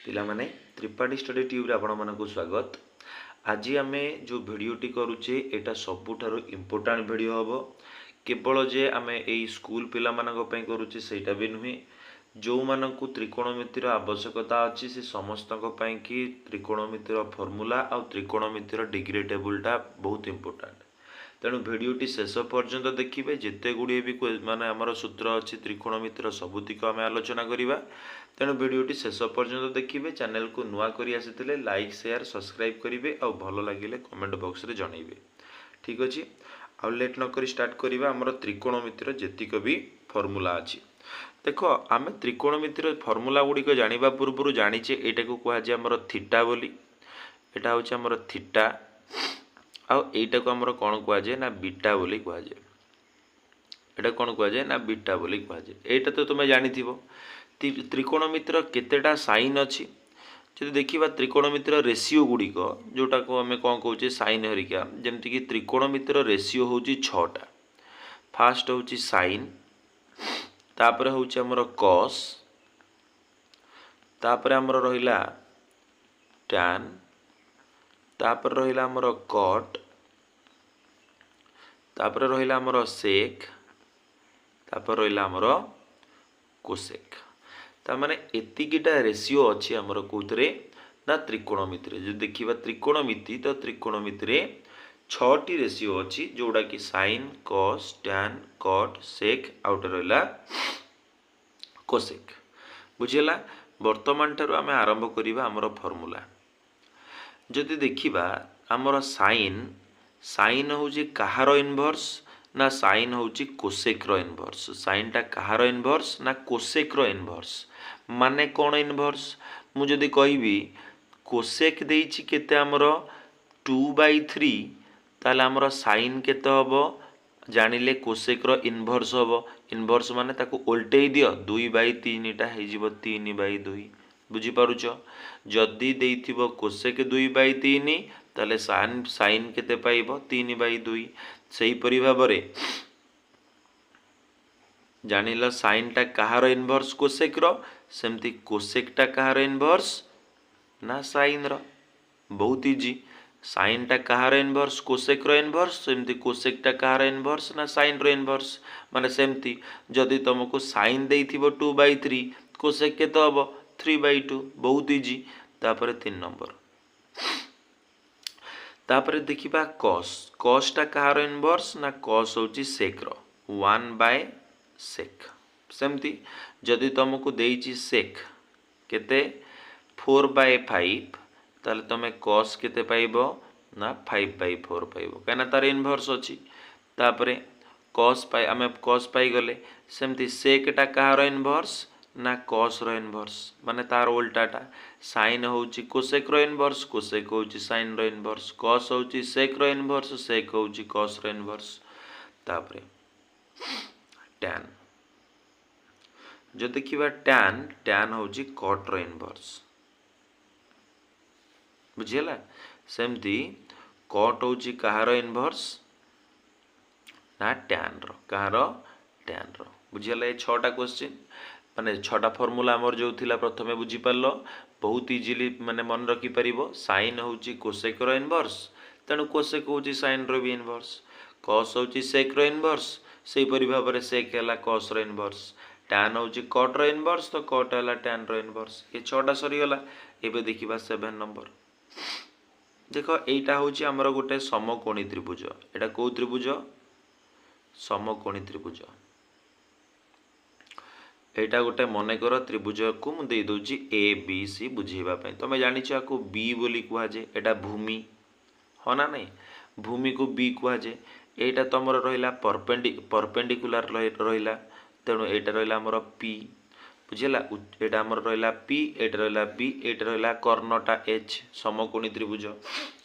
पिलामाने Tripathi study tube आपण मानक स्वागत। आज आम जो भिडटी करुचे एटा सबुठारु इम्पोर्टाट भिडियो हम। केवल जे आम यही स्कूल पिला करुचे सेटा भी नुहे, जो मानकु त्रिकोणमितिर आवश्यकता अच्छी से समस्त कि त्रिकोणमितिर फर्मूला आ त्रिकोणमितिर डिग्री टेबुलटा बहुत इम्पोर्टाट। तेणु भिडटी शेष पर्यंत देखिए जिते गुड़े भी माने आमर सूत्र अच्छी त्रिकोणमितिर सबुतिक आम आलोचना करवा। तेणु भिडटी शेष पर्यंत देखिए, चैनल को नुआ कर आसी लाइक शेयर सब्सक्राइब करेंगे और भल लगे कमेंट बॉक्स रे जनइबे। ठीक अच्छे, आउ लेट नक स्टार्ट करवा आमर त्रिकोणमितिर जेतिक भी फर्मूला अच्छी। देख आम त्रिकोणमितिर फर्मूला गुड़िक जाना पूर्व जानीचे यहाँ को कहुए आमर थीटा बोली, यहाँ हूँ आमर थीटा आउ एटा को आमर कौन कहुए ना बीटा बोली कहुए। एटा कौन कहुए ना बीटा बोली कहुए। एटा तो तुम जानी त्रिकोणमितिर केतेटा साइन अच्छी। जब देखा त्रिकोणमितिर रेसीओ गुड़िक जोटा को आम कौन कहे साइन हरिका, जमती त्रिकोणमितिर रेसीओ हूँ 6टा। फास्ट हूँ साइन, तापर हूँ आमर कॉस, तापर आमर रहिला टैन, तापर रहिला आमर कट, तापर रहिला आमर सेक, तापर रहिला आमर कोसेक। तार एतिकीटा रेसीओ अच्छी आमर कौतरे ना त्रिकोणमितिर। जो देखा त्रिकोणमिति तो त्रिकोणमितिर 6टी रेसीओ अच्छी, जोड़ा कि साइन कॉस टैन कट सेक आउट रहिला कोसेक। बुझीला। वर्तमान ठारू आम आरंभ करवा आमर फर्मूला। जदि देखिबा आमर साइन, साइन हूँ कहार इनभर्स ना साइन हूँ कोसेक्र इनभर्स। साइनटा कहार इनभर्स ना कोसेक्र इनभर्स। माने कौन इनभर्स? मुझे कहि कोसेक देइछि केते आमर 2/3, ताले आमर साइन केते हबो जानिले कोसेक्र इनभर्स हबो। इनभर्स माने ताको उल्टेई दियो 2/3 टा हे जिवो 3/2। बुझीपारुच? जदि देइथिबो कोसेक 2/3 ताले साइन केते पाइबो 3/2। सेही परि भाबरे जानिल साइनटा कहार इनभर्स कोसेक्र, सेमती कोसेकटा कहार इनभर्स ना साइन रो। बहुत इजी। साइनटा कहार इनभर्स कोसेक्र इनभर्स, सेमती कोसेकटा कहार इनभर्स ना साइन रो इनभर्स। माने सेमती जदि तुमको साइन देइथिबो 2/3, कोसेक केते हबो 3/2। बहुत इजी। तापर 3 नंबर। तापर देखिबा कॉस। कॉसटा कहार इनभर्स ना कॉस होची सेक्र 1/sec। सेमती जदि तुमको देइची सेक केते 4/5, ताले तुमे कॉस केते पाइबो ना 5/4 पाइबो, कहना तार इनभर्स अच्छी। तापर कॉस पाई आमे कॉस पाई गले, सेमती सेकटा कहार इनभर्स ना कॉस रो इनभर्स, माने तार उल्टाटा। साइन होची कोसेक रो इनभर्स, कोसेक होची साइन रो इनभर्स, कॉस होची सेक रो इनभर्स, सेक होची कॉस रो इनभर्स। तापर टैन। जो देखिबा टैन, टैन होची कट रो इनभर्स। बुझियला। सेमती कट होची कहार इनभर्स ना टैन रो, कहार टैन रो। बुझियला। ये 6टा क्वेश्चन माने 6टा फर्मूला आमर जो थिला प्रथमे बुझी पारलो। बहुत इजिली माने मन रखी परिबो। साइन होची कोसेक रो इनभर्स, तेणु कोसेक होची साइन रो भी इनभर्स। कॉस होची सेक रो इनभर्स, सेही परि भाबरे सेक हैला कॉस रो इनभर्स। टैन होची कट रो इनभर्स, तो कट हैला टैन रो इनभर्स। ये 6टा सरी गला। एबे देखिबा 7 नंबर। देखो एटा होची हमर गोटे समकोणी त्रिभुज। एटा को त्रिभुज? समकोणी त्रिभुज। एटा गोटे मनकर त्रिभुज को मु दे दोची ए बी सी बुझेबा पई। तमे जानिछ आको बी बोली कुहा जे, एटा भूमि हो ना नहीं? भूमि को बी कुहा जे। एटा तमर रहिला परपेंडिकुलर रहिला, तेणु एटा रहिला हमर पी। बुझिला। एटा हमर रहिला पी, एटा रहिला बी, एटा रहिला कर्णटा एच। समकोणी त्रिभुज।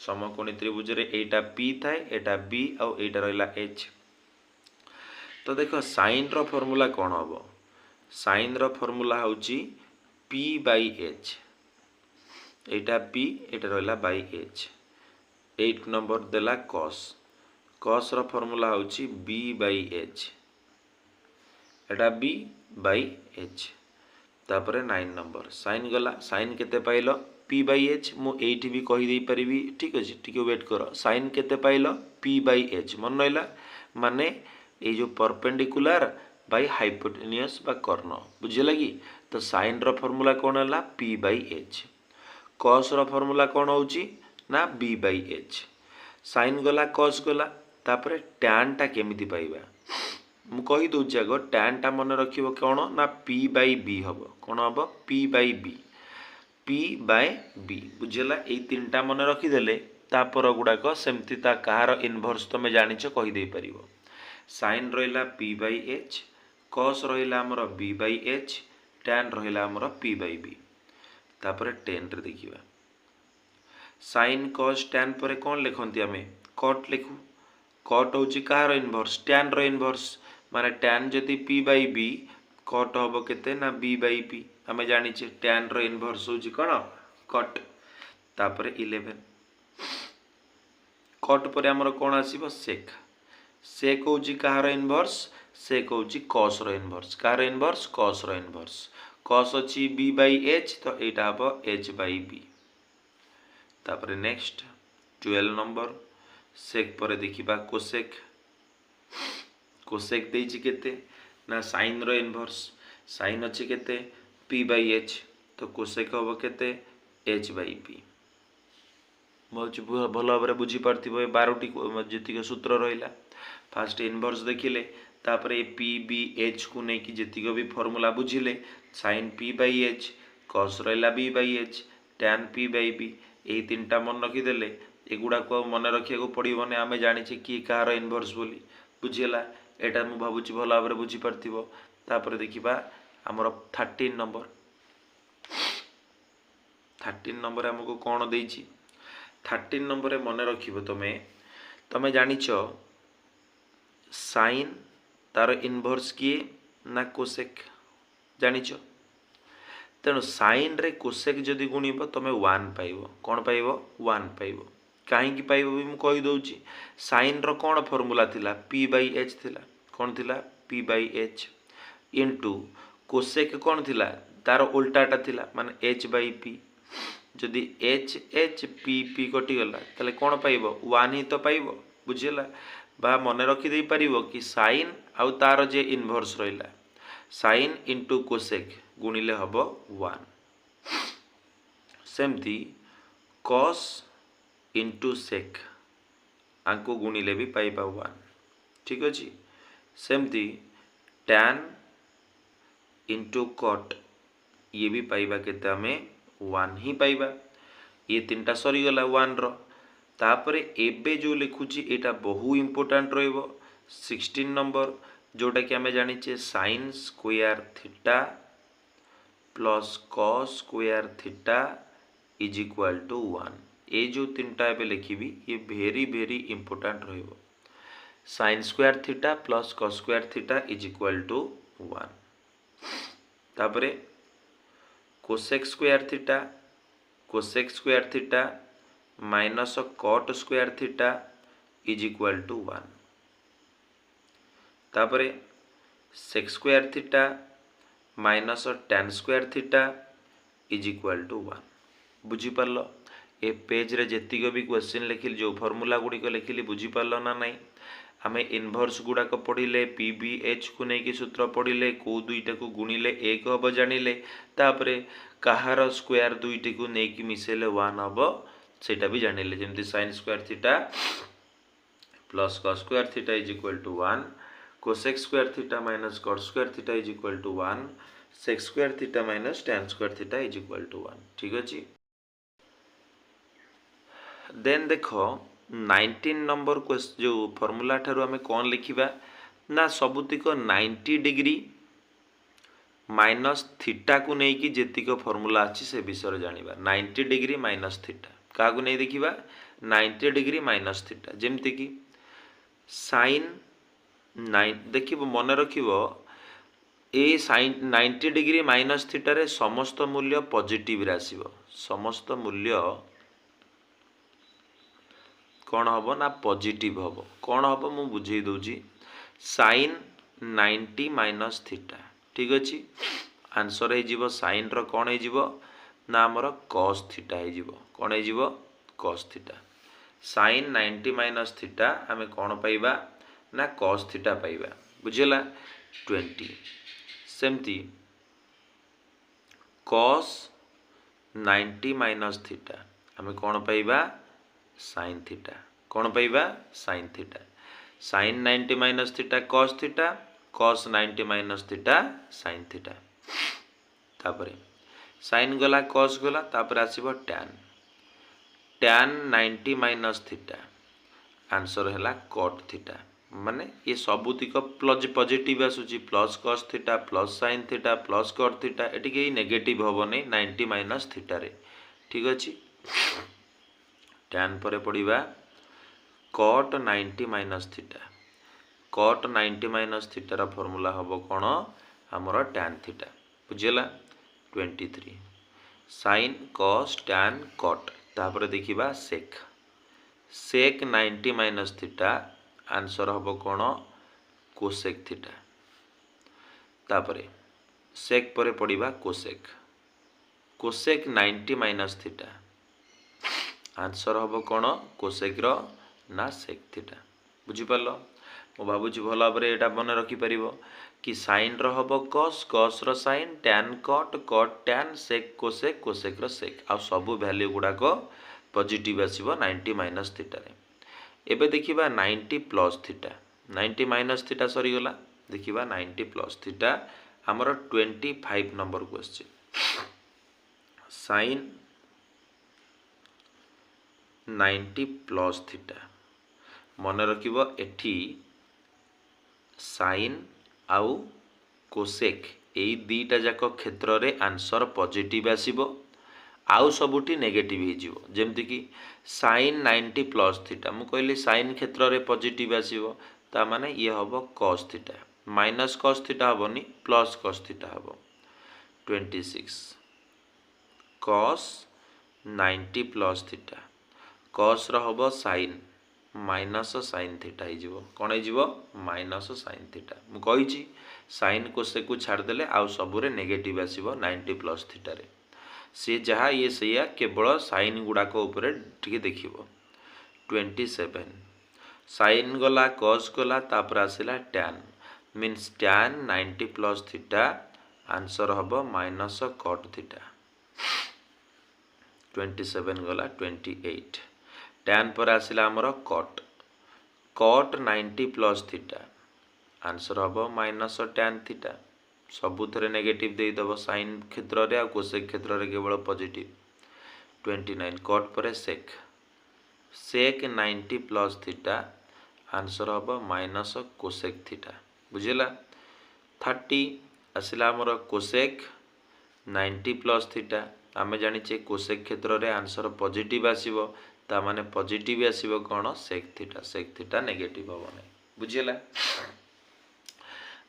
समकोणी त्रिभुज रे एटा पी थाए, एटा बी और एटा रहिला एच। तो देखो साइन रो फार्मूला कोन हबो? साइन रो फार्मूला होची p/h। एटा p, एटा रहिला बाय h। 8 नंबर देला cos। cos रो फार्मूला होची b/h। एटा b/h। तापर 9 नंबर साइन गला साइन केते पाइल पी बाई एच मु एठी भी कहि देई परिबी ठीक अछि ठीक वेट कर साइन केते पाइल पी बाई एच मन रहिला माने ए जो परपेंडिकुलर बाय हाइपोटेन्यूस बा कर्ण बुझिला कि तो साइन रो फार्मूला कोन हला पी बाई एच कॉस रो फार्मूला कोन होउची ना बी बाई एच साइन गला कॉस गला तापर tan टा केमिति पाइबा मु कहि दउची आगो tan टा मन रखिबो कोन ना p बाई b हबो कोन हबो p by b p by b बुझिला ए तीनटा मन रखि देले तापर गुडाक सेमति ता कहार इनवर्स तमे जानिछ कहि दे परिबो sin रहिला p बाई h cos रहिला हमर b बाई h tan रहिला हमर p बाई b तापर 10 रे देखिबा sin cos tan परे कोन लेखंती हमें cot लेखु cot होची कहार इनवर्स tan रो इनवर्स माने tan जति p बाई b cot हबो केते ना b बाई p हमें जानि छे tan रो इनवर्स होची कोन cot तापर 11 cot परे हमर कोन आसीबो sec sec होची कहार इनवर्स sec होची cos रो इनवर्स कहार इनवर्स cos रो इनवर्स cos अछि b बाई h तो एटा हबो h बाई b तापर नेक्स्ट 12 नंबर sec परे देखिबा cosec cosec देइछि केते ना sin रो इनवर्स sin अछि केते p बाई h तो cosec होबो केते h बाई p मोच भल भाबरे बुझी पारथिबो ए 12टी जतिक सूत्र रहिला फास्ट इनवर्स देखिले तापर ए p b h को नै कि जतिक भी फार्मूला बुझिले sin p by h cos रहिला b by h tan p by b ए तीनटा मन रखि देले एगुडा को मन रखिया को पड़िबो ने आमे जानि छै कि कहार इनवर्स बोली बुझिला एटा मु भाबुची भल भाबरे बुझी पारथिबो तापर देखिबा हमर 13 नंबर 13 नंबर हमको कोन देइछि 13 नंबर मन रखिबो तमे जानिछो साइन तार इनवर्स किए ना कोसेक जानिछो तेणु साइन रे कोसेक जदि गुणिबो तमे 1 पाइबो कोन पाइबो 1 पाइबो काहे कि पाइबो भी मु कहि दउची साइन रो कोन फार्मूला थिला p बाई h थिला कोन थिला p by h into cosec कोन थिला तार उल्टाटा थिला माने h बाई p जदि h h p p कटि गला तले कोन पाइबो 1 ही तो पाइबो बुझिला बा मने रखि देई परिबो कि साइन आउ तार जे इनवर्स रहिला साइन इनटू कोसेक गुणिले हबो 1 सेमती cos इनटू sec आंको गुणिले भी पाइबा 1 ठीक अछि सेमती tan इनटू cot ये भी पाइबा केते हमें 1 ही पाइबा ये तीनटा सरी गला 1 रो तापरे एबे जो लिखुची एटा बहु इंपोर्टेंट रहइबो 16 नंबर जोटा कि हमें जानि छे sin square theta plus cos square theta is equal to 1 ए जो तीनटा एबे लिखिबी ये वेरी इंपोर्टेंट रहइबो sin square theta plus cos square theta is equal to 1 तापरे cosec square theta minus cot square theta is equal to 1 तापरे sec square theta minus tan square theta is equal to 1 बुझी पारलो ए page रे जेतिक भी question लिखिल जो formula गुडी को लिखिली बुझी पारलो ना नहीं हमें इनवर्स गुडा को पढ़िले पी बी एच को नहीं कि सूत्र पढ़िले को दुईटा को गुणिले एक हम जानिले तापरे कहार स्क्वायर दुईटी को नहीं कि मिसेले 1 हम सेटा भी जानिले जेमति sin square theta plus cos square theta is equal to 1 cosec square theta minus cot square theta is equal to 1 sec square theta minus tan square theta is equal to 1 ठीक अछि देन देखो 19 number question जो formula ठारू हमें कौन लिखिबा ना सबुतिक 90 degree minus theta को नहीं कि जेतिक फार्मूला अछि से विषय जानिबा 90 डिग्री माइनस थीटा का को नहीं देखिबा 90 डिग्री माइनस थीटा जेमति कि sin 9 देखिबो मन रखिबो ए sin 90 डिग्री माइनस थीटा रे समस्त मूल्य पॉजिटिव रे आसीबो समस्त मूल्य कौन हम ना पॉजिटिव हम कौन हम मु बुझे दूची sin 90 माइनस थीटा ठीक अच्छे आंसर हो साइन रो कौन हो ना आमर कॉस थीटा हो कौन हो cos theta sine 90 minus theta आम कौन पाइबा ना कॉस थीटा पाइबा बुझेला 20 सेमती कॉस 90 माइनस थीटा आम कौन पाइबा साइन थीटा कौन पाइबा sine theta sine 90 minus theta cos 90 minus theta sine theta तापरे साइन गला कॉस गला तापर आसीबो टैन 90 माइनस थीटा आंसर है कॉट थीटा माने ये सबुतिक प्लस पॉजिटिव आसुची plus cos theta plus sine theta plus cot theta एटी के नेगेटिव हम नहीं 90 माइनस थीटा रे ठीक अच्छे टैन पर पढ़ा cot 90 minus theta cot 90 minus थीटार फॉर्मूला हम कौन आमर टैन थीटा बुझेला 23 साइन कॉस टैन कॉट तापर देखिबा सेक 90 माइनस थीटा आंसर हम कौन कोसेक थीटा तापरे सेक पर पढ़ा कोसेक 90 माइनस थीटा आंसर हम कौन कोसेक रो ना सेक थीटा बुझिपार मु भावुँ भल भाव यहाँ मन रखिपर कि साइन रब कॉस रो sine tan cot tan sec cosec रो सेक आ सबू भैल्यू गुड़ाक पॉजिटिव आसीबो 90 माइनस थीटा रे एबे देखिबा 90 प्लस थीटा 90 माइनस थीटा सरीगला देखिबा 90 प्लस थीटा आमर 25 number question sine 90 plus theta मन रखिबो एठी साइन आउ कोसेक एई दीटा जाक क्षेत्र रे आंसर पॉजिटिव आसीबो आउ सबुठी नेगेटिव हो जमती कि साइन 90 प्लस थीटा मु कहली साइन क्षेत्र रे पॉजिटिव आसीबो ता माने ये हबो cos theta minus cos theta हबनी प्लस कॉस थीटा हबो 26 कॉस 90 प्लस थीटा कॉस रो हबो साइन माइनस साइन थीटा हो कौन हो माइनस साइन थीटा मु कही साइन कोसेक को छाड़देले आउ सबुरे नेगेटिव आसीबो 90 प्लस थीटा रे सी जहाँ ये सैया केवल साइन गुड़ाक टे देखिबो 27 साइन गला कॉस गला तापर आसिला tan means tan 90 plus theta answer हबो माइनस कॉट थीटा 27 गला 28 टैन पर आसिला आमर कॉट 90 प्लस थीटा आंसर हम माइनस टैन थीटा सबुथरे नेगेटिव देदेव साइन क्षेत्र रे आ कोसेक क्षेत्र रे केवल पॉजिटिव 29 कॉट पर सेक 90 प्लस थीटा आंसर हम माइनस कोसेक थीटा बुझेला 30 आसिला आमर कोसेक 90 प्लस थीटा आमे जानिचे कोसेक क्षेत्र रे आंसर पॉजिटिव आसीबो ता माने पॉजिटिव आसीबो कोन सेक थीटा नेगेटिव होबो नै बुझिला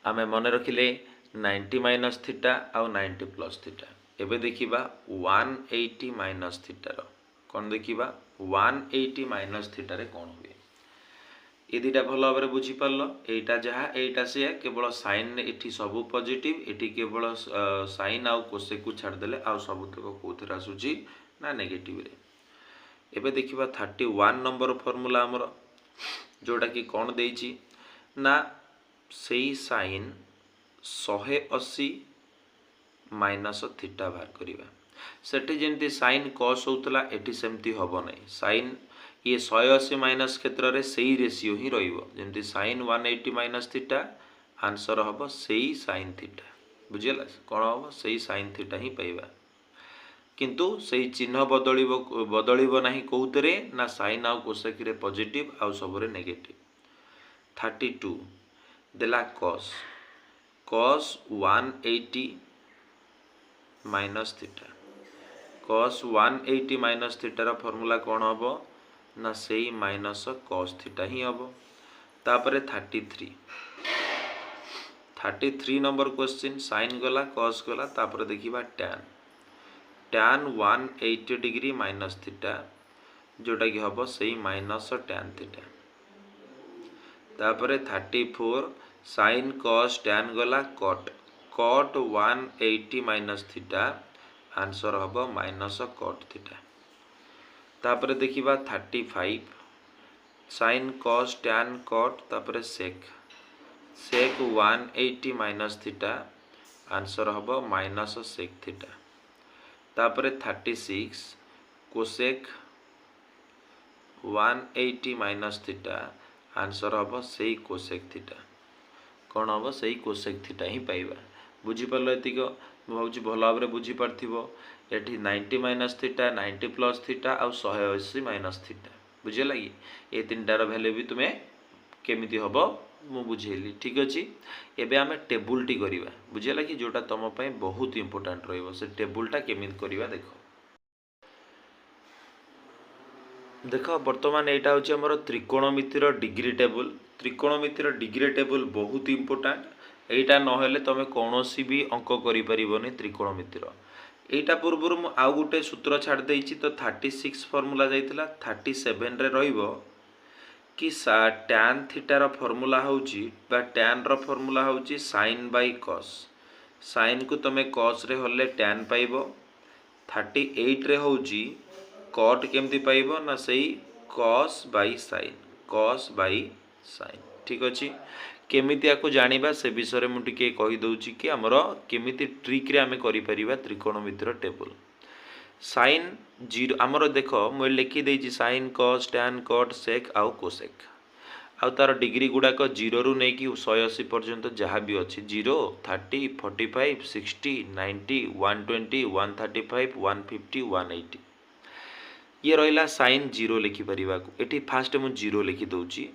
आमे मन रखिले 90 माइनस थीटा आउ 90 प्लस थीटा एबे देखिबा 180 माइनस थीटा रो कोन देखिबा 180 माइनस थीटा रे कोन हुए ए दुटा भल भाव बुझी पारलो एटा जहा एटा से केवल साइन एठी सब पॉजिटिव एठी केवल साइन आउ कोसेक को छाड़ देले आउ सब तक कोथरा आसुची ना नेगेटिव रे एबे देखिबा 31 नंबर फॉर्मूला हमर जोटा कि कोन देइची ना सेई साइन 180 माइनस थीटा बाहर करिबा सेठी जेंती साइन कॉस होतला एठी सेमती हबो नै साइन ये 180 माइनस क्षेत्र रे सेई रेशियो ही रहिबो जेंती साइन 180 माइनस थीटा आंसर हबो सेई साइन थीटा बुझिला कोन हबो सेई साइन थीटा ही पाइबा किंतु सेई चिन्ह बदलिबो नाही कोउतरे ना साइन आउ कोसेक रे पॉजिटिव आउ सबरे नेगेटिव 32 देला cos 180 minus theta cos 180 minus theta रा फॉर्मूला कोन हबो ना सेई माइनस cos थीटा ही हबो तापरे 33 नंबर क्वेश्चन साइन गला cos गला तापरे देखिबा tan 180 डिग्री माइनस थीटा जोटा कि हबो सेई माइनस tan थीटा तापरे 34 साइन cos tan गला cot cot 180 minus theta answer हम माइनस cot थीटा। तापर देखिबा 35 sin cos tan cot तापर sec 180 माइनस थीटा आंसर हम माइनस sec थीटा। तापर 36 cosec 180 माइनस थीटा आंसर हम से cosec थीटा। कौन हम से cosec थीटा ही पाइबा। बुझीपार एतिक भावी भल भाव बुझीपार एटी 90 माइनस थीटा 90 प्लस थीटा आ 180 माइनस थीटा बुझेगा कि ये तीन टार भैल्यू भी तुम्हें केमिति हम मु बुझेली। ठीक अच्छे एबे आमे टेबुल टी करिबा बुझेगा कि जोटा तुम पे बहुत इंपोर्टेंट रहिबो से टेबुलटा केमिति करिबा। देखो बर्तमान यहाँ हूँ आमर त्रिकोणमितिर डिग्री टेबुल। त्रिकोणमितिर डिग्री टेबुल बहुत इंपोर्टेंट। यहाँ नहेले तुम कौन भी अंक कर त्रिकोणमितिर। यहाँ पूर्व मु आउ गोटे सूत्र छाड़ देइछि तो 36 फॉर्मूला जाइतिला 37 रे रहिबो कि tan थीटार फॉर्मूला होउछि बा tan रो फॉर्मूला होउछि sin बाय cos। sin को तुम cos रे हल्ले tan पाइबो। 38 रे होउछि cot केमती पाइबो ना सही cos by sin cos by sin। ठीक अच्छे केमिति आको जानिबा से विषय मु टिके कहि दउछि कि हमर केमिति ट्रिक रे आमे करि परिबा त्रिकोणमितिर टेबुल। sin 0 हमर देखो मु लिखि देइछि sin cos tan cot sec आउ cosec आउ तार डिग्री गुड़ाक 0 रु नै कि 180 पर्यंत जहाँ भी अच्छी 0 30 45 60 90 120 135 150 180 ये रहा sin 0 लिखिपर ये फास्ट मुझे 0 लिखि दूची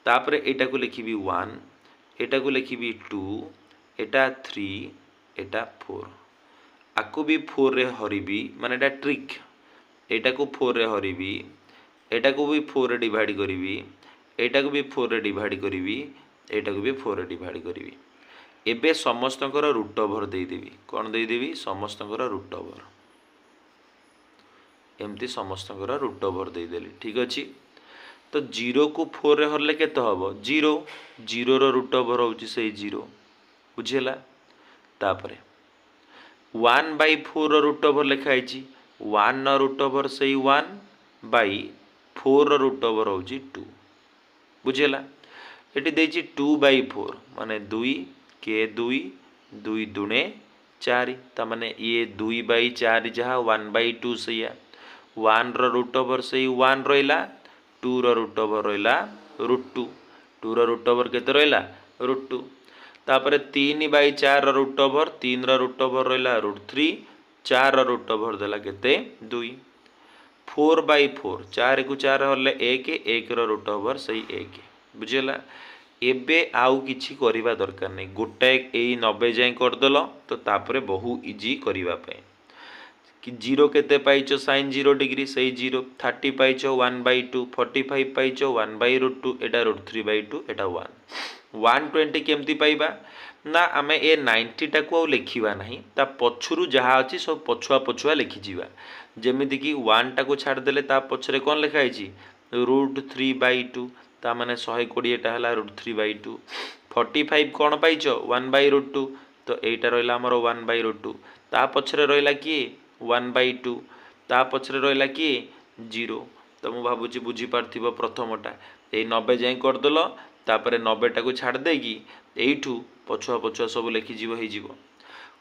तापर एटा को लिखी 1 एटा को लिखी 2 एटा 3 एटा 4 आकु भी 4 रे हरिबी माने एटा ट्रिक एटा को 4 रे हरिबी एटा को भी 4 रे डिवाइड करिवि एटा को भी 4 रे डिवाइड करिवि एटा को भी 4 रे डिवाइड करिवि। एबे समस्तकर रूट ओवर दे देबी कोन दे देबी समस्तकर रूट ओवर एमती समस्तकर रूट ओवर दे देली। ठीक अच्छे तो 0 को 4 रे हरले केते हबो 0 0 रो रूट ओवर होउची से 0 बुझेला। तापरे 1 बाय 4 रो रूट ओवर लिखा आइची 1 रो रूट ओवर से 1 बाय 4 रो रूट ओवर होउची 2 बुझेला। एटी देची 2 बाय 4 माने 2 के 2 2 दुणे 4 ता माने ये 2 बाय 4 जहाँ 1 बाय 2 सैया 1 रो रूट ओवर से 1 रहिला 2 रो रूट ओवर रहिला रूट 2 2 रो रूट ओवर केते रहिला रूट 2 तापरे 3 बाय 4 रो रूट ओवर 3 रो रूट ओवर रहिला रूट 3 4 रो रूट ओवर देला केते 2 4 बाय 4 4 को 4 हले 1 1 रो रूट ओवर सही 1 बुझेला। एबे आउ किछि करिबा दरकार नै गोटाए एई 90 जाय कर देलो तो तापरे बहु इजी करिबा पे कि 0 केते पाइचो sin 0 डिग्री सही 0 30 पाइचो 1 bye 2 45 पाइचो 1 by root 2 Etah root 3 by 2 एटा 1 120 केमती पाइबा ना आमे ए 90 टा को लिखिबा नहीं ता पछुरु जहा अछि सब पछुआ पछुआ लिखि जीवा जेमिति कि 1 टा को छाड़ देले ता पछरे कोन लिखा आइची रूट 3 बाय 2 ता माने 120 टा हला रूट 3 बाय 2 45 कोन पाइचो 1 बाय रूट 2 तो एटा रहला हमर 1 बाय रूट 2 ता पछरे रहला कि 1 बाय 2 ता पछरे रहला कि 0 तो मु भाबुची बुझी पारथिबो प्रथमटा ए 90 जाय कर देलो तापरे 90 टा को छाड़ देगी एइठू पछुआ पछुआ सब लिखि जीवो हे जीवो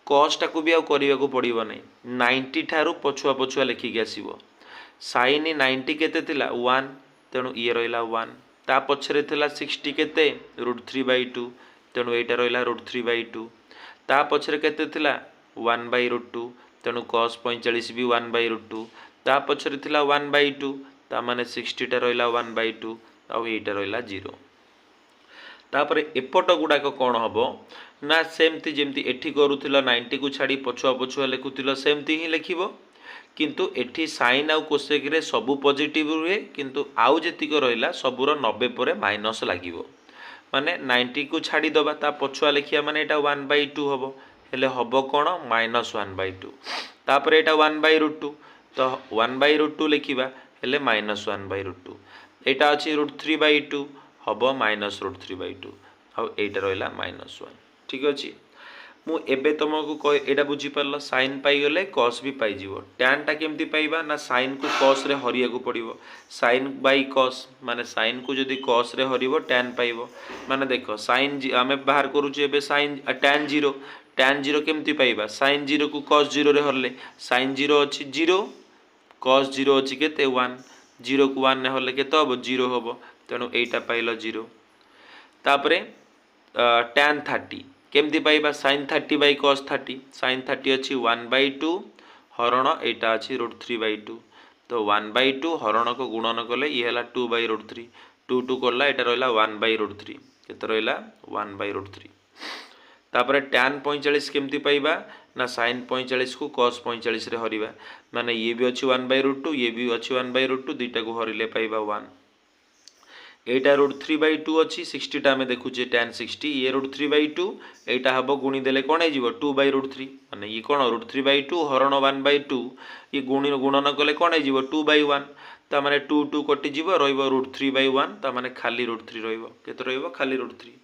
cos टा को भी आ करिया को पड़िबो नै 90 थारु पछुआ पछुआ लिखि के आसीबो sin 90 केते थिला 1 तेनु ये रहला 1 ता पछरे थिला 60 केते रूट 3 बाय 2 तेनु एटा रहला रूट 3 बाय 2 ता पछरे केते थिला 1 बाय रूट 2 तेणु cos 45 भी 1 बाय रूट 2 ता पछरे थिला 1 बाय 2 ता माने 60 टा रहला 1 बाय 2 आ एटा रहला 0 तापरे एपट गुडाक कोन हबो ना सेमती जेमती एठी करूथिला 90 को छाड़ी पछुआ पछुआ लिखुथिला सेमती ही लिखिबो किंतु एठी sin आउ कोसेक रे सबु पॉजिटिव रुहे किंतु आउ जेतिक रहला सबुर 90 परे माइनस लागिबो माने 90 को छाड़ी दबा ता पछुआ लिखिया माने एटा 1 बाय 2 हबो हेले हबो कोन -1 बाय 2 तापर एटा 1 बाय रूट 2 तो 1 बाय रूट 2 लिखिबा हेले -1 बाय रूट 2 एटा अछि रूट 3 बाय 2 हबो -√3 बाय 2 आ एटा रहला -1 ठीक अछि। मु एबे तुमको एटा बुझी पारल साइन पाइगले कॉस भी पाइजिवो tan टा केमती पाइबा ना साइन को कॉस रे हरिया को पड़िवो साइन बाई कॉस माने साइन को जदी कॉस रे हरिवो tan पाइबो माने देखो साइन आमे बाहर करूचे एबे साइन tan 0 केमती पाइबा साइन 0 को cos 0 रे हरले साइन 0 अछि 0 cos 0 अछि केते 1 0 को 1 ने हरले केते हबो 0 हबो तेनु एटा पाइलो 0 तापरे tan 30 केमती पाइबा sin 30 बाई cos 30 sin 30 अच्छी 1/2 हरण एटा अच्छी √3/2 तो 1/2 हरण को गुणन कले ये हला 2/√3 2 2 करला एटा रहला 1/√3 केते रहला 1/√3 तापरे tan 45 केमती पाइबा ना sin 45 को cos 45 रे हरिबा माने ये भी अच्छी 1/√2 ये भी अच्छी 1/√2 दुईटा को हरिले पाइबा 1 एटा √3/2 अच्छी 60 टा में देखुचे tan 60 ये √3/2 एटा हबो गुणी देले कोन हे जीवो 2/√3 माने ये कोन √3/2 हरण 1/2 ये गुणी गुणन कले कोन हे जीवो 2/1 ता माने 2 2 कटि जीवो रहइबो √3/1 ता माने खाली √3 रहइबो केते रहइबो खाली √3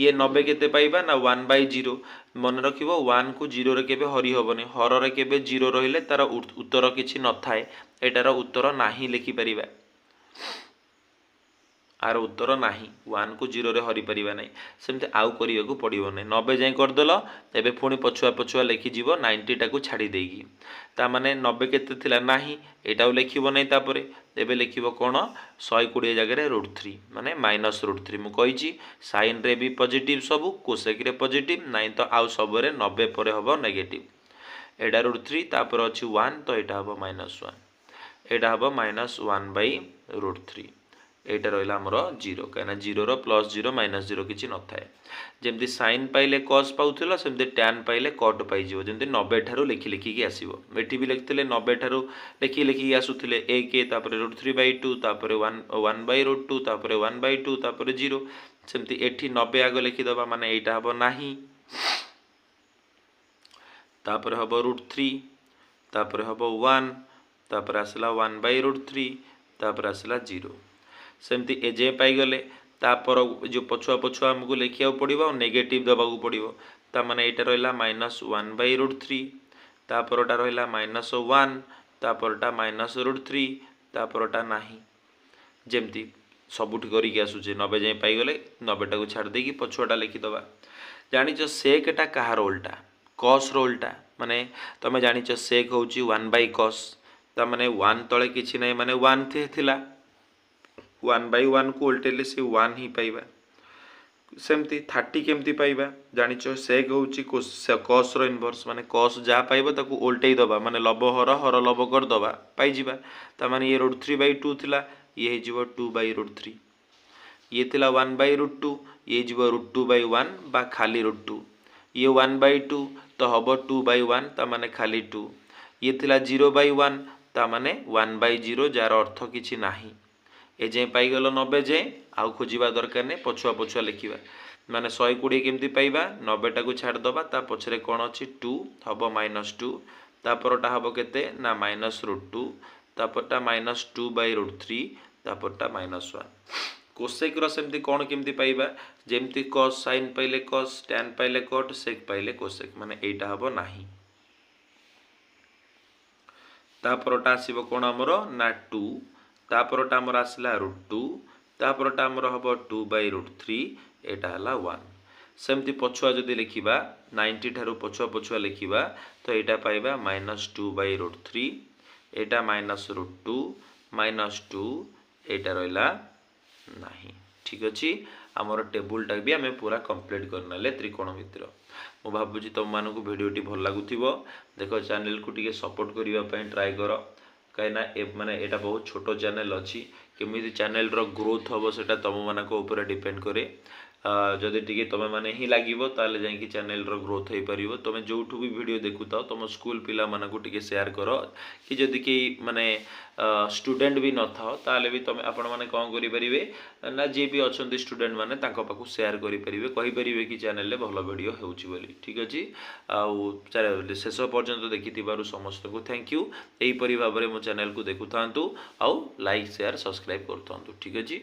ये 90 केते पाइबा ना 1/0 मन रखिबो 1 को 0 रे केबे हरि हबने हर रे केबे 0 रहिले तार उत्तर किछि न थाए एटार उत्तर नाही लिखि परिबा आर उत्तर नाही 1 को 0 रे हरि परिबा नै सेमते आउ करिया को पड़िबो नै 90 जाय कर देलो एबे पुणी पछुआ पछुआ लिखि जीवो 90 टा को छाडी देगी ता माने 90 केते थिला नाही एटाउ लिखिबो नै तापरे एबे लिखिबो कोन 120 जगह रे √3 माने -√3 मु कहिची साइन रे भी पॉजिटिव सब कोसेक रे पॉजिटिव नै तो आउ सब रे 90 परे हबो नेगेटिव एटा √3 तापर अछि 1 तो एटा हबो -1 एटा हबो -1/√3 एटा रहिला हमर 0 कहना 0 रो +0 -0 किछि न थाए जेमति sin पाइले cos पाउथिलो सेमति tan पाइले cot पाइ जिवो जेमति 90 ठारो लिखि लिखि के आसीबो एठी भी लिखथिले 90 ठारो लिखि लिखि आसुथिले a के तापर √3/2 तापर 1/√2 तापर 1/2 तापर 0 सेमति एठी 90 आगो लिखि दबा माने एटा हबो नाही तापर हबो √3 तापर हबो 1 तापर आसला 1/√3 तापर आसला 0 सेमती एजे पाई गले तापर जो पछुआ पछुआ हमको लिखिया पड़ो नेगेटिव दबा पड़ो ता माने एटा रहिला -1/√3 तापरटा रहिला -1 तापरटा -√3 तापरटा नाही जेमती सबुठी करिक आसुचे 90 जाय पाई गले 90 टा को छाड़ देकी पछुआटा लिखि दबा जानिचो सेकटा कहा रोलटा cos रोलटा माने तमे जानिचो सेक होची 1/cos ता माने 1 तळे किछि नै माने 1 थे थिला 1/1 को उल्टेले से 1 ही पाइबा सेमती 30 केमती पाइबा जानिचो सेक होची cos रो इनवर्स माने cos जा पाइबो ताकू उल्टेई दबा माने लब हर लब कर दबा पाइ जिबा ता माने ये √3/2 थिला ये हे जिवो 2/√3 ये थिला 1/√2 ये जिवो √2/1 बा खाली √2 ये 1/2 तो हबो 2/1 ता माने खाली 2 ये थिला 0/1 ता माने 1/0 जार अर्थ किछि नाही ए जे पाई गलो 90 जे आउ खोजिबा दरकार ने पछुआ पछुआ लिखिबा माने 120 केमती पाइबा 90 टा को छाड़ दबा ता पछरे कोन अछि 2 हबो -2 तापरटा हबो केते ना -√2 तापरटा -2/√3 तापरटा -1 कोसेक रो सेमती कोन केमती पाइबा जेमती cos sin पाइले cos tan पाइले cot sec पाइले cosec माने एटा हबो नाही तापरटा आसीबो कोन हमरो ना 2 तापरटा हमर आसला √2 तापरटा हमर हबो 2/√3 एटा हला 1 सेमती पछुआ जदी लिखिबा 90 ठारो पछुआ पछुआ लिखिबा तो एटा पाइबा -2/√3 एटा -√2 -2 एटा रहला नाही ठीक अछि हमर टेबुल टा भी हमें पूरा कंप्लीट करनाले त्रिकोणमित्र मु भाबुची तुम मानको वीडियोटी भल लागुथिबो देखो चैनल को टिके सपोर्ट करिवा पय ट्राई करो कहीं ए माने एटा बहुत छोटो चैनल अच्छी केमी चैनल रो ग्रोथ हम से तुम मान ऊपर डिपेंड करे जदि टी तुम मैंने ही लगे ताले जाकि चैनल रो ग्रोथ हो पार तुम जो भी वीडियो देखु था तुम स्कूल पिला मानकु टिके शेयर कर कि जदि कि माने स्टूडेंट भी न था ताले भी तुम आपण माने कौन करि परिबे ना जे भी अच्छे स्टूडेंट माने तांको पाखु शेयर करि परिबे कहि परिबे कि चैनल रे भलो वीडियो होउची बोली ठीक अछि आउ शेष पर्यंत देखिथिबारु समस्त को थैंक यू एही परि भाबरे मो चैनल को देखु थांतु आउ लाइक शेयर सब्सक्राइब करथांतु ठीक अछि।